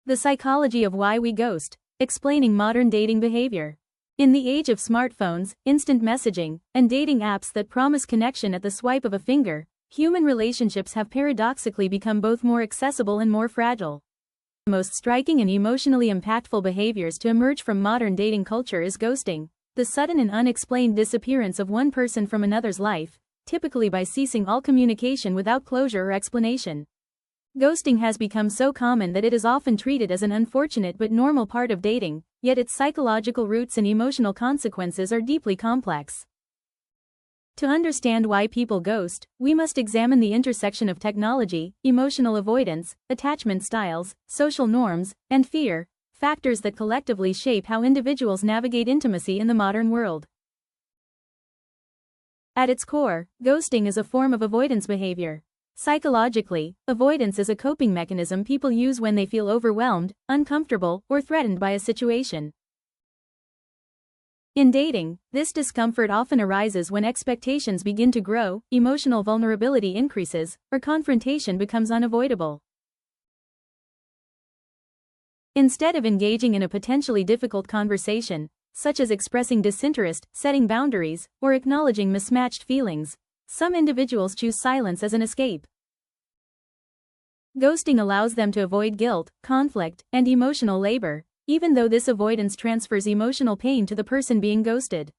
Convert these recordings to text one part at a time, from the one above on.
The psychology of why we ghost, explaining modern dating behavior. In the age of smartphones, instant messaging, and dating apps that promise connection at the swipe of a finger, human relationships have paradoxically become both more accessible and more fragile. The most striking and emotionally impactful behaviors to emerge from modern dating culture is ghosting, the sudden and unexplained disappearance of one person from another's life, typically by ceasing all communication without closure or explanation. Ghosting has become so common that it is often treated as an unfortunate but normal part of dating, yet its psychological roots and emotional consequences are deeply complex. To understand why people ghost, we must examine the intersection of technology, emotional avoidance, attachment styles, social norms, and fear, factors that collectively shape how individuals navigate intimacy in the modern world. At its core, ghosting is a form of avoidance behavior. Psychologically, avoidance is a coping mechanism people use when they feel overwhelmed, uncomfortable, or threatened by a situation. In dating, this discomfort often arises when expectations begin to grow, emotional vulnerability increases, or confrontation becomes unavoidable. Instead of engaging in a potentially difficult conversation, such as expressing disinterest, setting boundaries, or acknowledging mismatched feelings, some individuals choose silence as an escape. Ghosting allows them to avoid guilt, conflict, and emotional labor, even though this avoidance transfers emotional pain to the person being ghosted.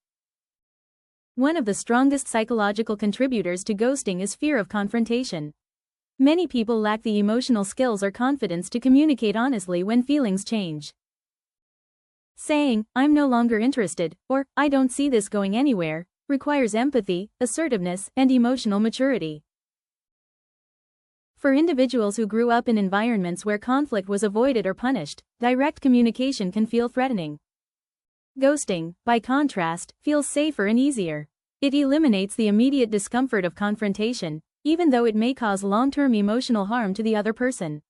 One of the strongest psychological contributors to ghosting is fear of confrontation. Many people lack the emotional skills or confidence to communicate honestly when feelings change. Saying, "I'm no longer interested," or "I don't see this going anywhere," requires empathy, assertiveness, and emotional maturity. For individuals who grew up in environments where conflict was avoided or punished, direct communication can feel threatening. Ghosting, by contrast, feels safer and easier. It eliminates the immediate discomfort of confrontation, even though it may cause long-term emotional harm to the other person.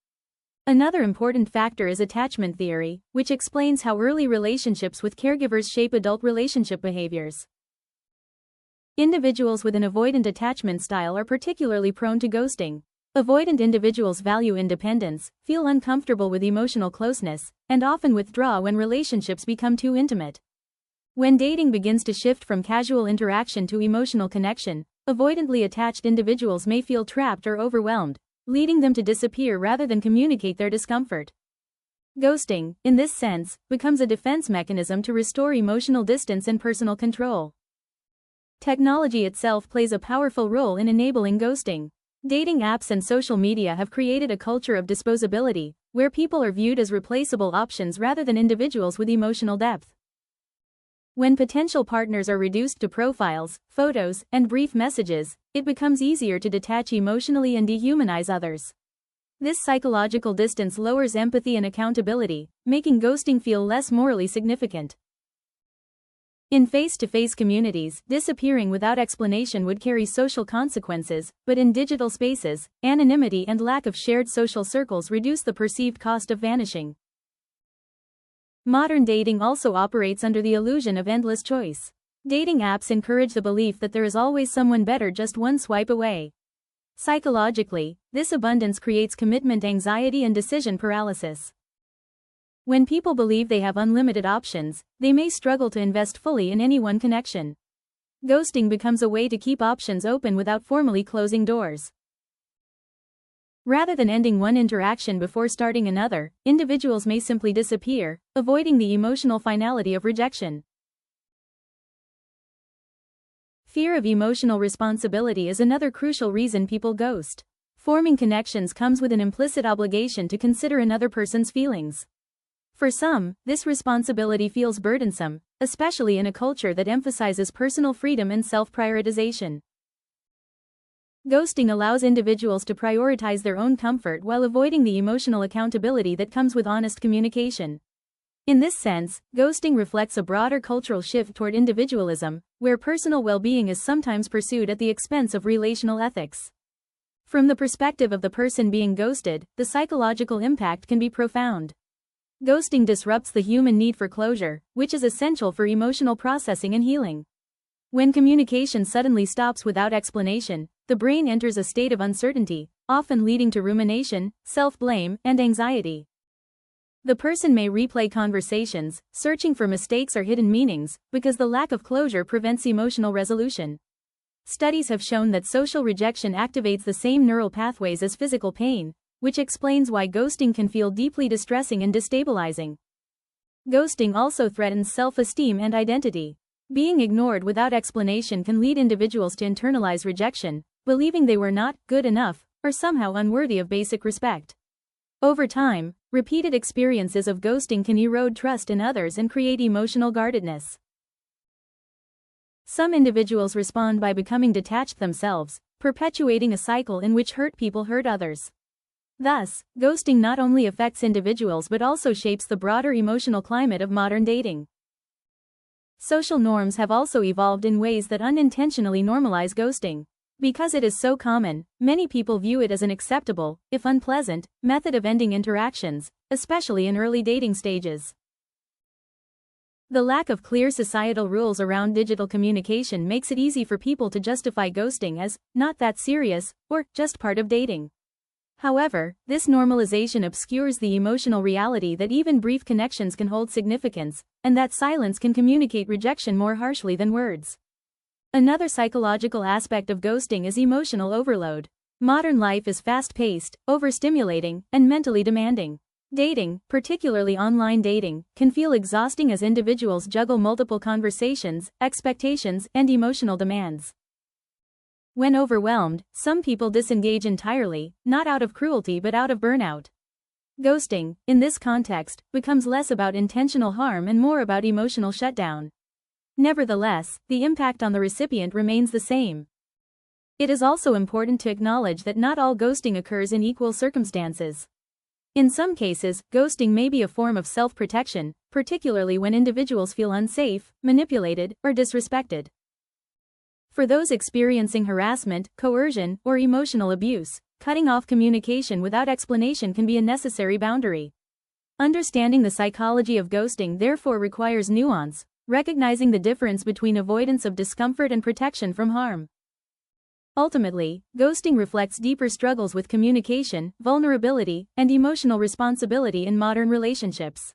Another important factor is attachment theory, which explains how early relationships with caregivers shape adult relationship behaviors. Individuals with an avoidant attachment style are particularly prone to ghosting. Avoidant individuals value independence, feel uncomfortable with emotional closeness, and often withdraw when relationships become too intimate. When dating begins to shift from casual interaction to emotional connection, avoidantly attached individuals may feel trapped or overwhelmed, leading them to disappear rather than communicate their discomfort. Ghosting, in this sense, becomes a defense mechanism to restore emotional distance and personal control. Technology itself plays a powerful role in enabling ghosting. Dating apps and social media have created a culture of disposability, where people are viewed as replaceable options rather than individuals with emotional depth. When potential partners are reduced to profiles, photos, and brief messages, it becomes easier to detach emotionally and dehumanize others. This psychological distance lowers empathy and accountability, making ghosting feel less morally significant. In face-to-face communities, disappearing without explanation would carry social consequences, but in digital spaces, anonymity and lack of shared social circles reduce the perceived cost of vanishing. Modern dating also operates under the illusion of endless choice. Dating apps encourage the belief that there is always someone better just one swipe away. Psychologically, this abundance creates commitment anxiety and decision paralysis. When people believe they have unlimited options, they may struggle to invest fully in any one connection. Ghosting becomes a way to keep options open without formally closing doors. Rather than ending one interaction before starting another, individuals may simply disappear, avoiding the emotional finality of rejection. Fear of emotional responsibility is another crucial reason people ghost. Forming connections comes with an implicit obligation to consider another person's feelings. For some, this responsibility feels burdensome, especially in a culture that emphasizes personal freedom and self-prioritization. Ghosting allows individuals to prioritize their own comfort while avoiding the emotional accountability that comes with honest communication. In this sense, ghosting reflects a broader cultural shift toward individualism, where personal well-being is sometimes pursued at the expense of relational ethics. From the perspective of the person being ghosted, the psychological impact can be profound. Ghosting disrupts the human need for closure, which is essential for emotional processing and healing. When communication suddenly stops without explanation, the brain enters a state of uncertainty, often leading to rumination, self-blame, and anxiety. The person may replay conversations, searching for mistakes or hidden meanings, because the lack of closure prevents emotional resolution. Studies have shown that social rejection activates the same neural pathways as physical pain, which explains why ghosting can feel deeply distressing and destabilizing. Ghosting also threatens self-esteem and identity. Being ignored without explanation can lead individuals to internalize rejection, believing they were not good enough, or somehow unworthy of basic respect. Over time, repeated experiences of ghosting can erode trust in others and create emotional guardedness. Some individuals respond by becoming detached themselves, perpetuating a cycle in which hurt people hurt others. Thus, ghosting not only affects individuals but also shapes the broader emotional climate of modern dating. Social norms have also evolved in ways that unintentionally normalize ghosting. Because it is so common, many people view it as an acceptable, if unpleasant, method of ending interactions, especially in early dating stages. The lack of clear societal rules around digital communication makes it easy for people to justify ghosting as not that serious, or just part of dating. However, this normalization obscures the emotional reality that even brief connections can hold significance, and that silence can communicate rejection more harshly than words. Another psychological aspect of ghosting is emotional overload. Modern life is fast-paced, overstimulating, and mentally demanding. Dating, particularly online dating, can feel exhausting as individuals juggle multiple conversations, expectations, and emotional demands. When overwhelmed, some people disengage entirely, not out of cruelty but out of burnout. Ghosting, in this context, becomes less about intentional harm and more about emotional shutdown. Nevertheless, the impact on the recipient remains the same. It is also important to acknowledge that not all ghosting occurs in equal circumstances. In some cases, ghosting may be a form of self-protection, particularly when individuals feel unsafe, manipulated, or disrespected. For those experiencing harassment, coercion, or emotional abuse, cutting off communication without explanation can be a necessary boundary. Understanding the psychology of ghosting therefore requires nuance, recognizing the difference between avoidance of discomfort and protection from harm. Ultimately, ghosting reflects deeper struggles with communication, vulnerability, and emotional responsibility in modern relationships.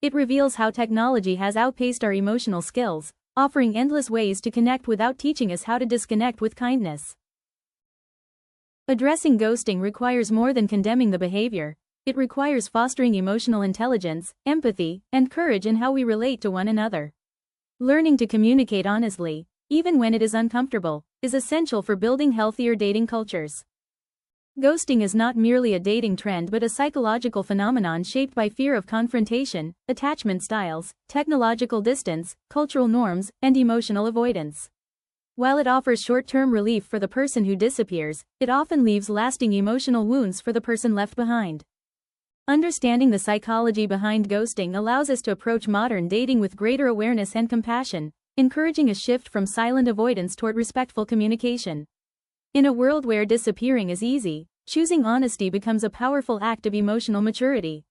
It reveals how technology has outpaced our emotional skills, offering endless ways to connect without teaching us how to disconnect with kindness. Addressing ghosting requires more than condemning the behavior. It requires fostering emotional intelligence, empathy, and courage in how we relate to one another. Learning to communicate honestly, even when it is uncomfortable, is essential for building healthier dating cultures. Ghosting is not merely a dating trend but a psychological phenomenon shaped by fear of confrontation, attachment styles, technological distance, cultural norms, and emotional avoidance. While it offers short-term relief for the person who disappears, it often leaves lasting emotional wounds for the person left behind. Understanding the psychology behind ghosting allows us to approach modern dating with greater awareness and compassion, encouraging a shift from silent avoidance toward respectful communication. In a world where disappearing is easy, choosing honesty becomes a powerful act of emotional maturity.